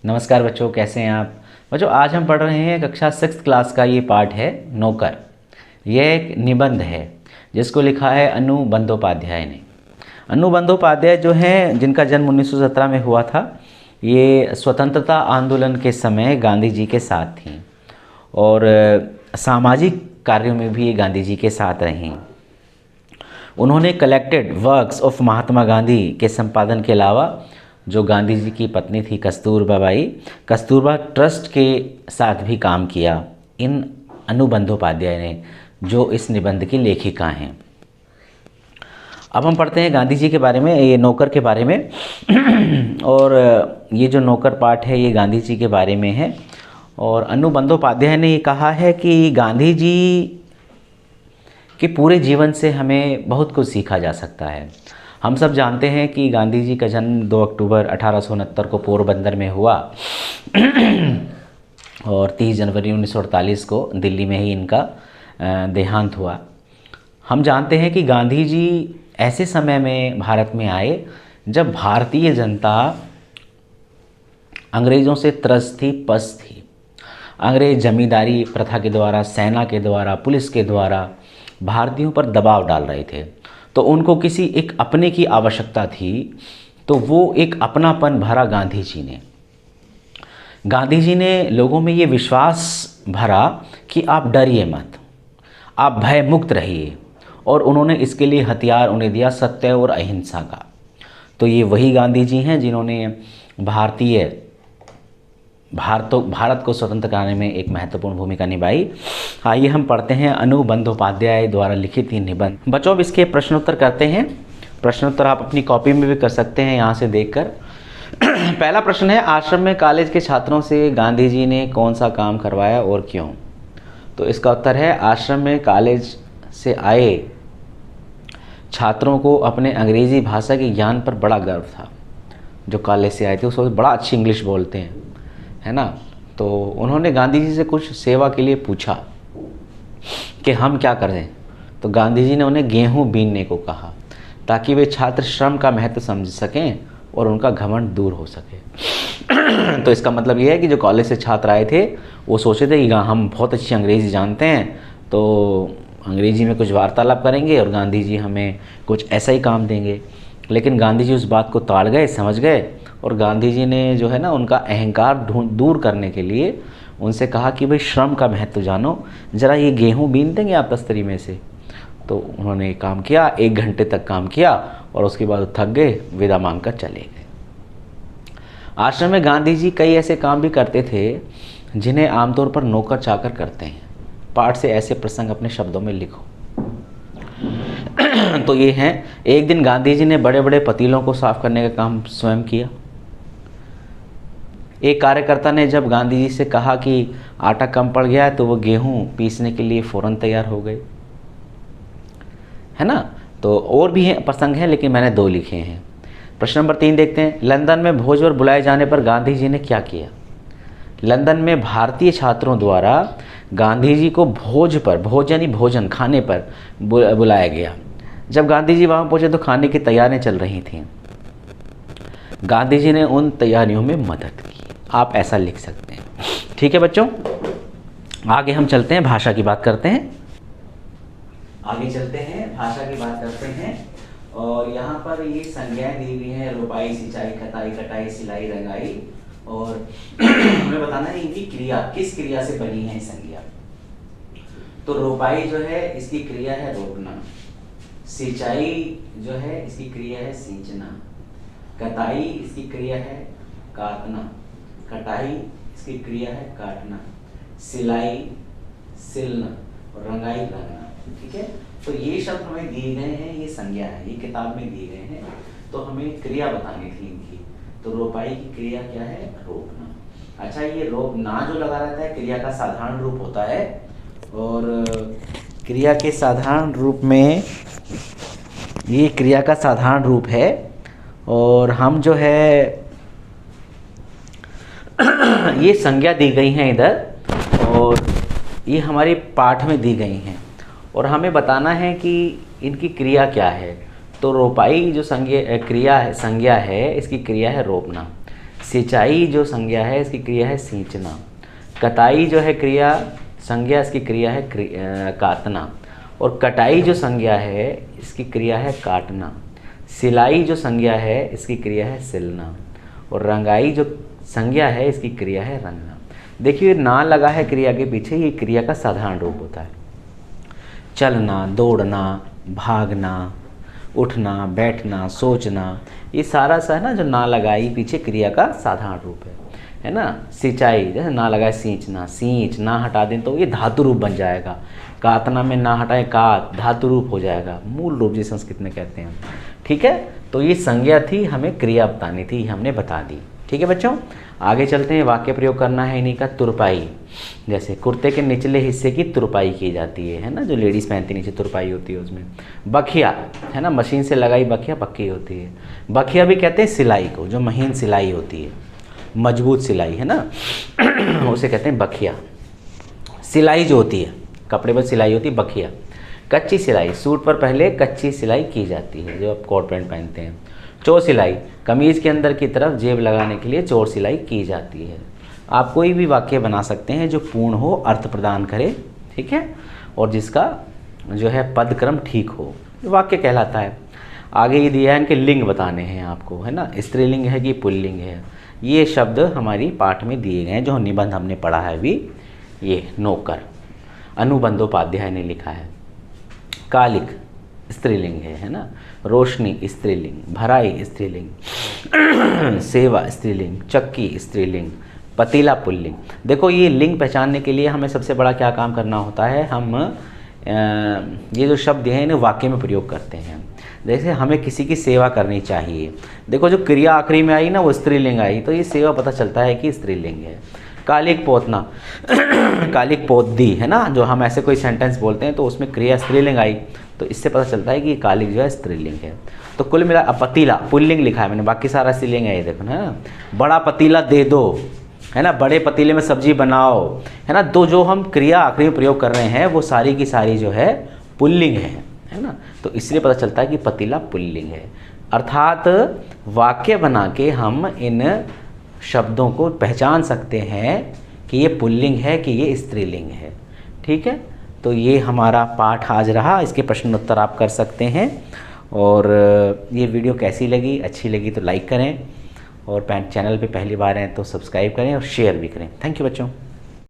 नमस्कार बच्चों, कैसे हैं आप। बच्चों आज हम पढ़ रहे हैं कक्षा 6 क्लास का ये पार्ट है नौकर। यह एक निबंध है जिसको लिखा है अनु बंदोपाध्याय ने। अनु बंदोपाध्याय जो हैं, जिनका जन्म 1917 में हुआ था, ये स्वतंत्रता आंदोलन के समय गांधी जी के साथ थीं और सामाजिक कार्यों में भी ये गांधी जी के साथ रहीं। उन्होंने collected works of Mahatma Gandhi के संपादन के अलावा जो गांधी जी की पत्नी थी कस्तूरबा बाई, कस्तूरबा ट्रस्ट के साथ भी काम किया इन अनु बंदोपाध्याय ने, जो इस निबंध की लेखिका हैं। अब हम पढ़ते हैं गांधी जी के बारे में, ये नौकर के बारे में और ये जो नौकर पाठ है ये गांधी जी के बारे में है। और अनु बंदोपाध्याय ने ये कहा है कि गांधी जी के पूरे जीवन से हमें बहुत कुछ सीखा जा सकता है। हम सब जानते हैं कि गांधी जी का जन्म 2 अक्टूबर 1869 को पोरबंदर में हुआ और 30 जनवरी 1948 को दिल्ली में ही इनका देहांत हुआ। हम जानते हैं कि गांधी जी ऐसे समय में भारत में आए जब भारतीय जनता अंग्रेज़ों से त्रस्त थी, पस्त थी। अंग्रेज़ जमींदारी प्रथा के द्वारा, सेना के द्वारा, पुलिस के द्वारा भारतीयों पर दबाव डाल रहे थे, तो उनको किसी एक अपने की आवश्यकता थी। तो वो एक अपनापन भरा गांधी जी ने लोगों में ये विश्वास भरा कि आप डरिए मत, आप भय मुक्त रहिए, और उन्होंने इसके लिए हथियार उन्हें दिया, सत्य और अहिंसा का। तो ये वही गांधी जी हैं जिन्होंने भारत को स्वतंत्र कराने में एक महत्वपूर्ण भूमिका निभाई। आइए हम पढ़ते हैं अनु बंदोपाध्याय द्वारा लिखित ही निबंध। बच्चों अब इसके प्रश्नोत्तर करते हैं। प्रश्नोत्तर आप अपनी कॉपी में भी कर सकते हैं यहाँ से देखकर। पहला प्रश्न है, आश्रम में कॉलेज के छात्रों से गांधी जी ने कौन सा काम करवाया और क्यों। तो इसका उत्तर है, आश्रम में कॉलेज से आए छात्रों को अपने अंग्रेज़ी भाषा के ज्ञान पर बड़ा गर्व था। जो कॉलेज से आए थे उस वक्त बड़ा अच्छी इंग्लिश बोलते हैं, है ना। तो उन्होंने गांधी जी से कुछ सेवा के लिए पूछा कि हम क्या करें। तो गांधी जी ने उन्हें गेहूं बीनने को कहा ताकि वे छात्र श्रम का महत्व समझ सकें और उनका घमंड दूर हो सके। तो इसका मतलब ये है कि जो कॉलेज से छात्र आए थे वो सोचे थे कि हम बहुत अच्छी अंग्रेज़ी जानते हैं, तो अंग्रेज़ी में कुछ वार्तालाप करेंगे और गांधी जी हमें कुछ ऐसा ही काम देंगे। लेकिन गांधी जी उस बात को ताड़ गए, समझ गए, और गांधी जी ने जो है ना उनका अहंकार दूर करने के लिए उनसे कहा कि भाई श्रम का महत्व जानो, ज़रा ये गेहूं बीन देंगे आप तस्तरी में से। तो उन्होंने काम किया, 1 घंटे तक काम किया और उसके बाद थक गए, विदा मांग कर चले गए। आश्रम में गांधी जी कई ऐसे काम भी करते थे जिन्हें आमतौर पर नौकर चाकर करते हैं। पाठ से ऐसे प्रसंग अपने शब्दों में लिखो। तो ये हैं, एक दिन गांधी जी ने बड़े बड़े पतीलों को साफ करने का काम स्वयं किया। एक कार्यकर्ता ने जब गांधी जी से कहा कि आटा कम पड़ गया है तो वो गेहूं पीसने के लिए फ़ौरन तैयार हो गए, है ना। तो और भी हैं प्रसंग हैं, लेकिन मैंने 2 लिखे हैं। प्रश्न नंबर 3 देखते हैं, लंदन में भोज पर बुलाए जाने पर गांधी जी ने क्या किया। लंदन में भारतीय छात्रों द्वारा गांधी जी को भोज यानी भोजन खाने पर बुलाया गया। जब गांधी जी वहाँ पहुँचे तो खाने की तैयारियाँ चल रही थीं। गांधी जी ने उन तैयारियों में मदद की। आप ऐसा लिख सकते हैं। ठीक है बच्चों, आगे हम चलते हैं, भाषा की बात करते हैं। आगे चलते हैं, भाषा की बात करते हैं। और यहाँ पर ये संज्ञाएं दी हुई हैं, रोपाई, सिंचाई, खताई, कटाई, सिलाई, रंगाई, और हमें बताना है इनकी क्रिया, किस क्रिया से बनी है संज्ञा। तो रोपाई जो है इसकी क्रिया है रोपना, सिंचाई जो है इसकी क्रिया है सींचना, कताई इसकी क्रिया है काटना, कटाई इसकी क्रिया है काटना, सिलाई सिलना, और रंगाई रंगना। ठीक है, तो ये शब्द हमें दिए गए हैं, ये संज्ञा है, ये किताब में दिए गए हैं, तो हमें क्रिया बतानी थी इनकी। तो रोपाई की क्रिया क्या है, रोपना। अच्छा, ये रोपना जो लगा रहता है क्रिया का साधारण रूप होता है, और क्रिया के साधारण रूप में ये क्रिया का साधारण रूप है, और हम जो है ये संज्ञा दी गई हैं इधर, और ये हमारी पाठ में दी गई हैं, और हमें बताना है कि इनकी क्रिया क्या है। तो रोपाई जो संज्ञा है, इसकी क्रिया है रोपना। सिंचाई जो संज्ञा है इसकी क्रिया है सींचना। कताई जो है क्रिया संज्ञा इसकी क्रिया है काटना। और कटाई जो संज्ञा है इसकी क्रिया है काटना। सिलाई जो संज्ञा है इसकी क्रिया है सिलना। और रंगाई जो संज्ञा है इसकी क्रिया है रंगना। देखिए ना लगा है क्रिया के पीछे, ये क्रिया का साधारण रूप होता है। चलना, दौड़ना, भागना, उठना, बैठना, सोचना, ये सारा सा है ना जो ना लगाई पीछे क्रिया का साधारण रूप है ना। सिंचाई जैसे ना लगाए सींचना, सींच ना हटा दें तो ये धातु रूप बन जाएगा। कातना में ना हटाए कात, धातु रूप हो जाएगा, मूल रूप जिसे संस्कृत में कहते हैं। ठीक है, तो ये संज्ञा थी, हमें क्रिया बतानी थी, हमने बता दी। ठीक है बच्चों, आगे चलते हैं। वाक्य प्रयोग करना है इन्हीं का। तुरपाई, जैसे कुर्ते के निचले हिस्से की तुरपाई की जाती है ना, जो लेडीज़ पहनती नीचे तुरपाई होती है उसमें। बखिया है ना, मशीन से लगाई बखिया पक्की होती है। बखिया भी कहते हैं सिलाई को, जो महीन सिलाई होती है, मजबूत सिलाई है ना उसे कहते हैं बखिया। सिलाई जो होती है, कपड़े पर सिलाई होती है बखिया। कच्ची सिलाई, सूट पर पहले कच्ची सिलाई की जाती है जो आप कोट पैंट पहनते हैं। चोर सिलाई, कमीज़ के अंदर की तरफ जेब लगाने के लिए चोर सिलाई की जाती है। आप कोई भी वाक्य बना सकते हैं जो पूर्ण हो, अर्थ प्रदान करे, ठीक है, और जिसका जो है पद क्रम ठीक हो, वाक्य कहलाता है। आगे ये दिया है इनके लिंग बताने हैं आपको, है ना, स्त्रीलिंग है कि पुल्लिंग है। ये शब्द हमारी पाठ में दिए गए हैं, जो निबंध हमने पढ़ा है अभी। ये नौकर अनुबंधोपाध्याय ने लिखा है। कालिक स्त्रीलिंग है ना। रोशनी स्त्रीलिंग, भराई स्त्रीलिंग, सेवा स्त्रीलिंग, चक्की स्त्रीलिंग, पतीला पुल्लिंग। देखो ये लिंग पहचानने के लिए हमें सबसे बड़ा क्या काम करना होता है, हम ये जो शब्द हैं इन्हें वाक्य में प्रयोग करते हैं। जैसे हमें किसी की सेवा करनी चाहिए, देखो जो क्रिया आखिरी में आई ना वो स्त्रीलिंग आई, तो ये सेवा पता चलता है कि स्त्रीलिंग है। कालिक पोतना कालिक पोतदी है ना, जो हम ऐसे कोई सेंटेंस बोलते हैं तो उसमें क्रिया स्त्रीलिंग आई, तो इससे पता चलता है कि कालिक जो है स्त्रीलिंग है। तो कुल मिला पतीला पुल्लिंग लिखा है मैंने, बाकी सारा स्त्रीलिंग है ये देखो ना। बड़ा पतीला दे दो है ना, बड़े पतीले में सब्जी बनाओ है ना। तो जो हम क्रिया आखिरी में प्रयोग कर रहे हैं वो सारी की सारी जो है पुल्लिंग है ना। तो इसलिए पता चलता है कि पतीला पुल्लिंग है। अर्थात वाक्य बना के हम इन शब्दों को पहचान सकते हैं कि ये पुल्लिंग है कि ये स्त्रीलिंग है। ठीक है, तो ये हमारा पाठ आज रहा, इसके प्रश्न उत्तर आप कर सकते हैं। और ये वीडियो कैसी लगी, अच्छी लगी तो लाइक करें, और चैनल पे पहली बार हैं तो सब्सक्राइब करें और शेयर भी करें। थैंक यू बच्चों।